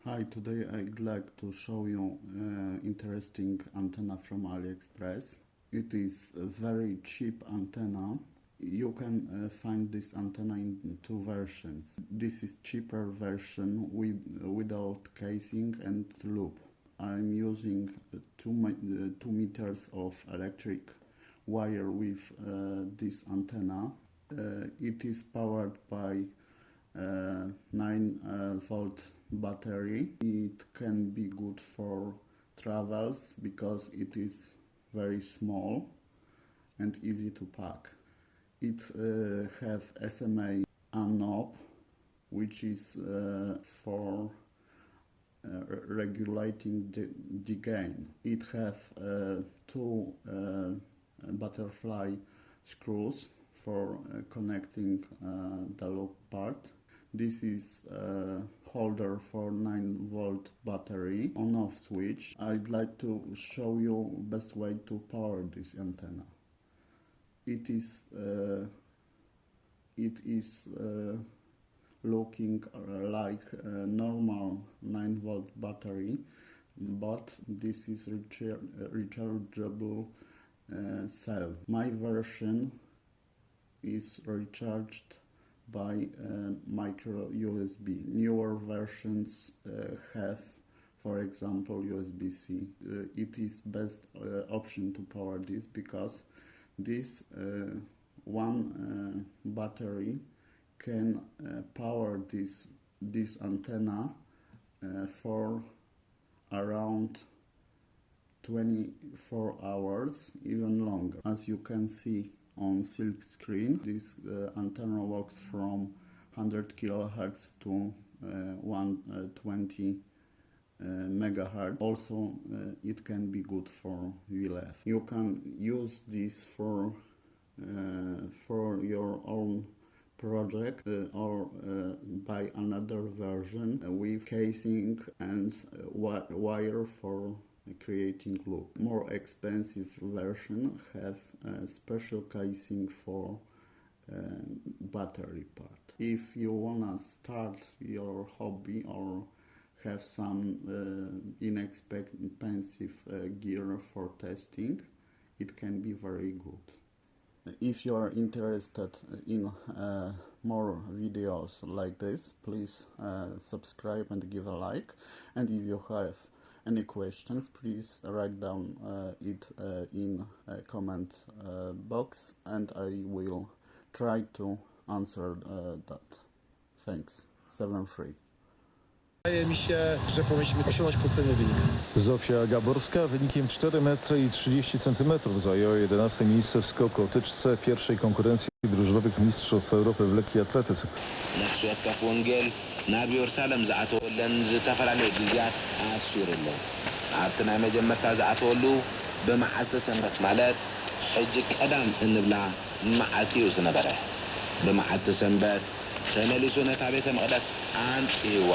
Hi, today I'd like to show you interesting antenna from Aliexpress. It is a very cheap antenna. You can find this antenna in two versions. This is cheaper version without casing and loop. I'm using 2 meters of electric wire with this antenna. It is powered by 9-volt battery. It can be good for travels because it is very small and easy to pack. It have SMA knob, which is for regulating the gain. It have two butterfly screws for connecting the loop part. This is a holder for 9-volt battery on-off switch. I'd like to show you best way to power this antenna. It is looking like a normal 9-volt battery, but this is rechargeable cell. My version is recharged by micro USB. Newer versions have, for example, USB-C. It is best option to power this because this one battery can power this antenna for around 24 hours, even longer. As you can see on silk screen, this antenna works from 100 kilohertz to 120 megahertz. Also, it can be good for VLF. You can use this for your own project or buy another version with casing and wire for creating loop. More expensive version have a special casing for battery part. If you wanna start your hobby or have some inexpensive gear for testing, it can be very good. If you are interested in more videos like this, please subscribe and give a like. And if you have any questions, please write down it in a comment box, and I will try to answer that. Thanks. 7-3. Wydaje mi się, że powinniśmy osiągnąć podwójny wynik. Zofia Gaborska wynikiem 4 metry i 30 cm zajęła 11 miejsce w skoku o tyczce pierwszej konkurencji drużynowych Mistrzostw Europy w lekkiej atletyce. ነፍሲ ወከፍ ወንጌል ናብ ኢየሩሳሌም ዝኣተወለን ዝተፈላለዩ ግዜያት ኣስሩ ኣሎ። ኣብቲ ናይ መጀመርታ ዝኣተወሉ ብመዓልቲ ሰንበት ማለት ሕጂ ቀዳም እንብላ መዓልቲ እዩ ዝነበረ። ብመዓልቲ ሰንበት ተመሊሱ ነታ ቤተ መቅደስ አንጽዋ።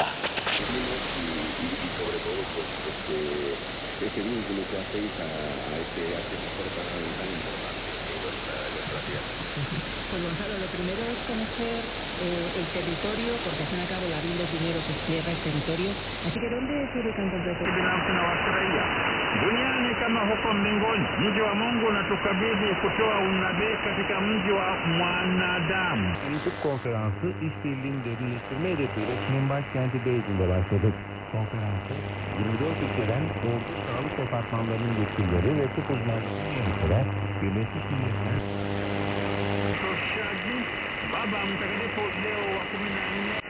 Pues Gonzalo, lo primero es conocer el territorio, porque al fin y al cabo la Biblia es dinero, es tierra, es territorio. Así que ¿dónde se ubican concretamente? Duniani kama huko mbinguni. Mji wa Mungu unatukabidhi kutoa unabii katika mji wa mwanadamu. YouTube konferansı işbirliğini derinleştirme hedefiyle Çin'in başkenti Beijing'de başladı. Konferansı 24 ülkeden ordu sağlık departmanlarının yetkilileri ve tıp uzmanlarının yanı sıra Birleşmiş Milletler Baba Mtakatifu Leo wa 14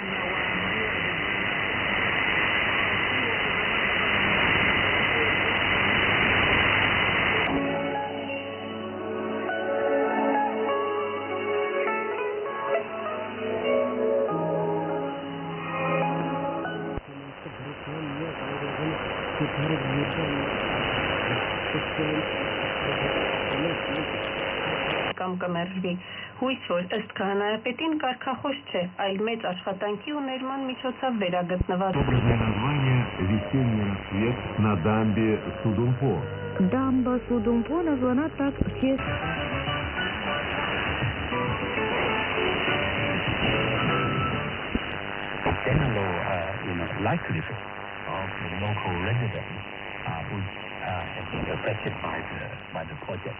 կամ կմերժվի։ Հույս որ ըստ քահանայապետին կարգախոս չէ, այլ մեծ աշխատանքի ու ներման միջոցով վերագտնված։ Образное название «Весенний рассвет на дамбе Судумпо». Дамба Судумпо названа так в честь... Then, likely the local residents would have been affected by the project.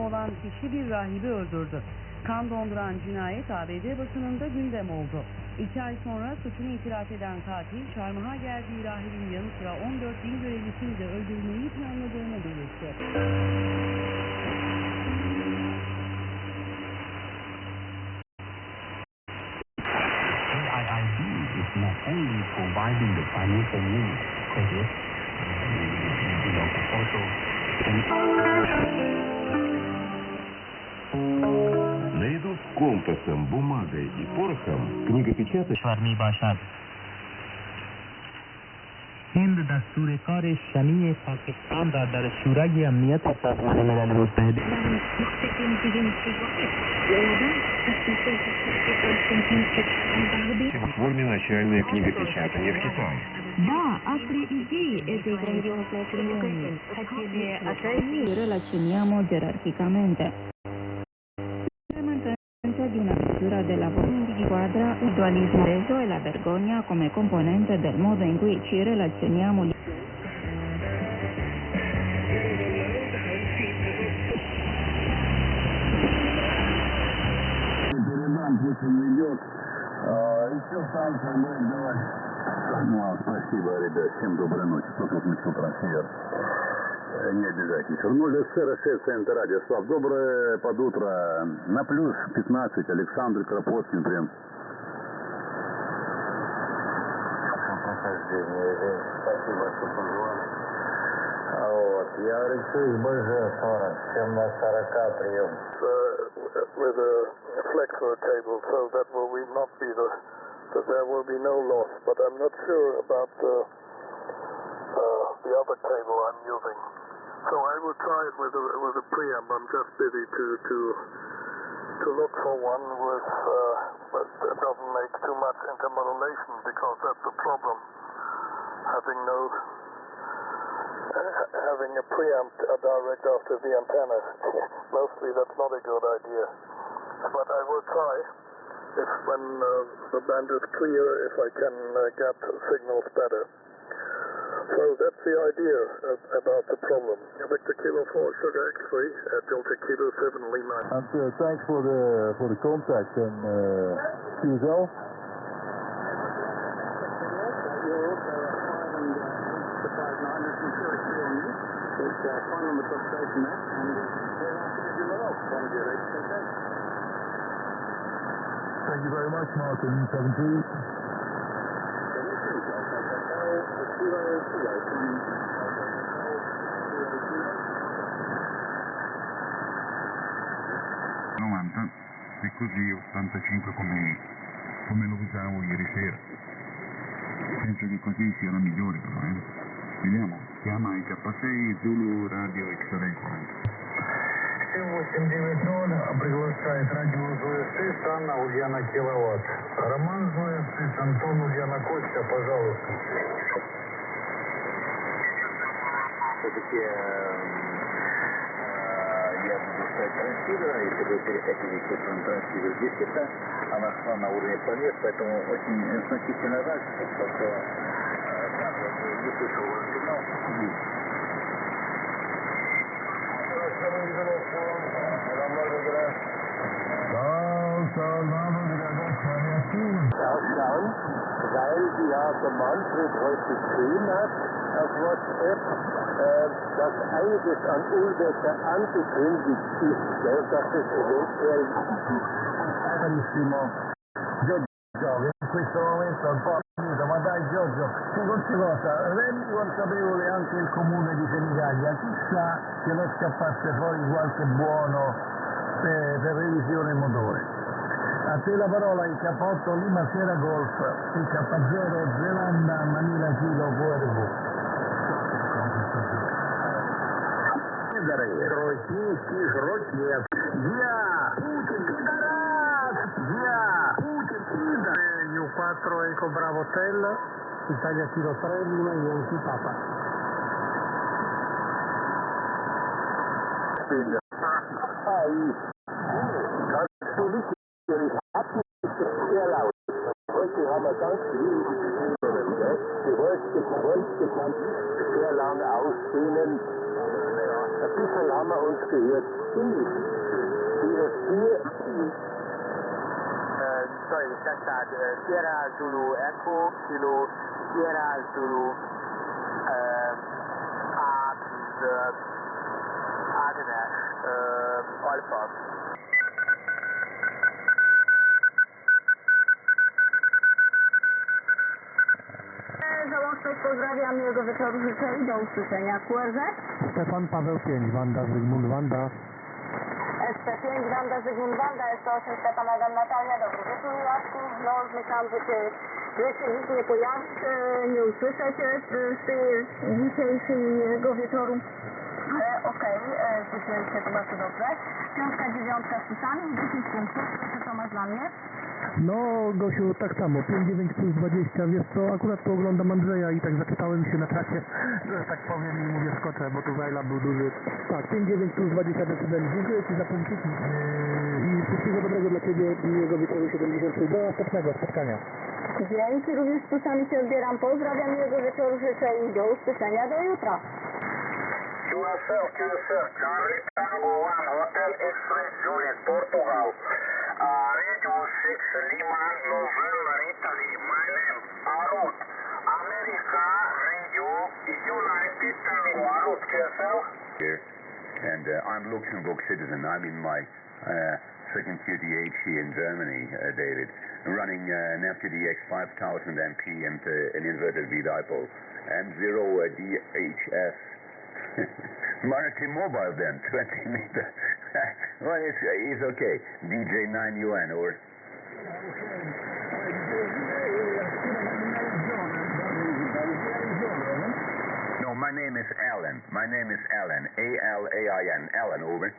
Olan kişi bir rahibi öldürdü. Kan donduran cinayet ABD basınında gündem oldu. 2 ay sonra suçunu itiraf eden katil, çarmıha geldiği rahibin yanı sıra 14 din görevlisini de öldürmeyi planladığını belirtti. AIIB is not only providing the financial means for this, also Наряду с компасом, бумагой и порохом книгопечатать فرمی باشد. هند دستور کار شمی پاکستان را در شورای امنیت سازمان ملل متحد в форме начальное книгопечатание в Китае. Да, автори идеи этой грандиозной церемонии хотели отойти, relazioniamo gerarchicamente. Di una pittura della voce di quadra, il dualismo reso e la vergogna come componente del modo in cui ci relazioniamo. Спасибо, ребят. Всем доброй ночи. Кто тут начал трансфер? Не обязательно. Вернули СССР, центр радио. Слав, доброе под утро. На плюс 15. Александр Кропоткин прям. Спасибо, что позвонили. Вот. Я рычусь больше 40, чем на 40 прием. With a flex for a table, so that will not be that there will be no loss. But I'm not sure about the other table I'm using. So I will try it with a preamp. I'm just busy to look for one that doesn't make too much intermodulation, because that's the problem. Having a preamp direct after the antenna, mostly that's not a good idea. But I will try when the band is clear, if I can get signals better. So that's the idea about the problem. Victor Kilo 4 Sugar X-Ray at Delta Kilo 7 Lima. And thanks for the contact and QSL. Thank you very much, Martin 17. E così 85 come lo usavo ieri sera. Penso che così sia la migliore però, Vediamo, chiama IK6 Zulu Radio X-Ray 40. 790 приглашает радио ЗОС Анна Ульяна Киловатт. Роман ЗОС Антон Ульяна Костя, пожалуйста. Все-таки я буду ставить трансфера, если вы переходили к этому трансферу. Здесь она шла на уровне планет, поэтому очень значительно раньше, что не слышал ваш сигнал. Ausschauen, weil ja der Manfred heute geschrieben hat auf WhatsApp, dass einiges an Unwetter angekündigt ist, dass es eventuell Giorgio, in questo momento un po' aiuto, ma dai Giorgio, qualche cosa, rendi consapevole anche il comune di Senigallia, chissà che non scappasse fuori qualche buono per revisione motore. A te la parola, il K8 Lima Sierra Golf, il K0 Zelanda Manila Kilo VRV. пидоры. Российский жротец. Я, Путин, пидорас! Я, Путин, пидор! U4 Eco Bravo Hotel, Italia Kilo 3, Lima Yankee Papa. Aí, heute haben wir ganz viel die wollte sehr lange ausdehnen. Ein bisschen haben wir uns gehört. Sorry, Centad, Sierra Zulu Echo, Kilo, Sierra Zulu, Alpha. Załączność pozdrawiam, miłego wieczoru życzę i do usłyszenia. QRZ? Stefan Paweł 5, Wanda Zygmunt Wanda. SP5, Wanda Zygmunt Wanda, SP8, Stefan Adam Natalia, dobry wieczór Jacku. No, myślałam, że się nic nie pojawisz, nie usłyszę cię z dzisiejszego wieczoru. Ale okej, słyszymy się to bardzo dobrze. 5, 9 z pisami, 10 punktów, co masz dla mnie? No, Gosiu, tak samo, 5-9 plus 20, wiesz co, akurat tu oglądam Andrzeja i tak zaczytałem się na trasie, że tak powiem i mówię skoczę, bo tu Zajla był duży. Tak, 5-9 plus 20 decybeli, dziękuję Ci za punkciki i wszystkiego dobrego dla Ciebie, miłego wieczoru 73, do następnego spotkania. Dzięki, również z plusami się odbieram, pozdrawiam, miłego wieczoru życzę i do usłyszenia do jutra. QSL, Charlie Tango 1, Hotel Express, Juliet, Portugal. Radio 6, Lima, November, Italy. My name, Arut. America, Radio, United Tango, Arut, QSL. Here, and I'm Luxembourg citizen. I'm in my second QTH here in Germany, David. Running an FTDX 5000 MP and an inverted V-dipole. M0 DHS. Monitor mobile then, 20 meter. Well, it's okay. DJ 9 UN, or? No, my name is Alan. My name is Alan. A-L-A-I-N. Alan, over.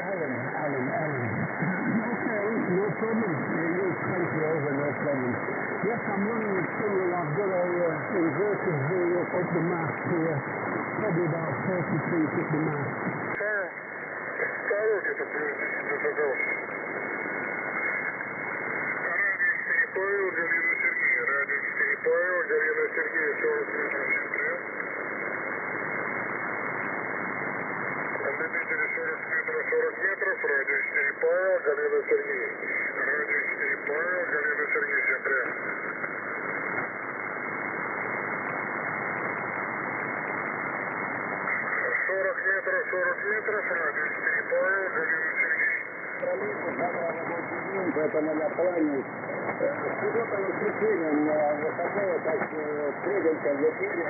Alan. Okay, no problem. Thank you, over, no problem. Yes, I'm running a single. I've got a inverted V up the mast here. Probably about 33 feet the mast. Радио 4 Павел, Галина Сергея. Радио 4 Павел, Галина Сергея, 40 метров, всем привет. Любители 40 метров, радио 4 Павел, Галина Сергея. Радио 4 Павел, Галина Сергея, всем привет. Метров, радио 4 Павел, Галина Сергея. Это моя память. Суббота воскресенье у меня выходной, так что встретимся в эфире.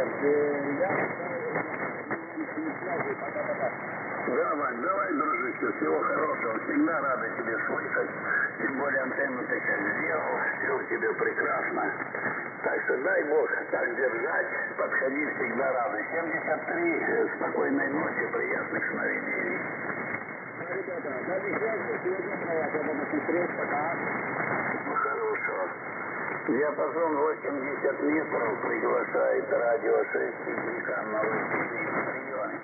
Давай, дружище, всего хорошего. Всегда рады тебе слышать. Тем более антенну ты сейчас сделал, все у тебя прекрасно. Так что дай Бог так держать. Подходи, всегда рады. 73, спокойной ночи, приятных сновидений. Ребята, обязательно сегодня проявим пока. Хорошо. Диапазон 80 метров приглашает радио 6 на приеме.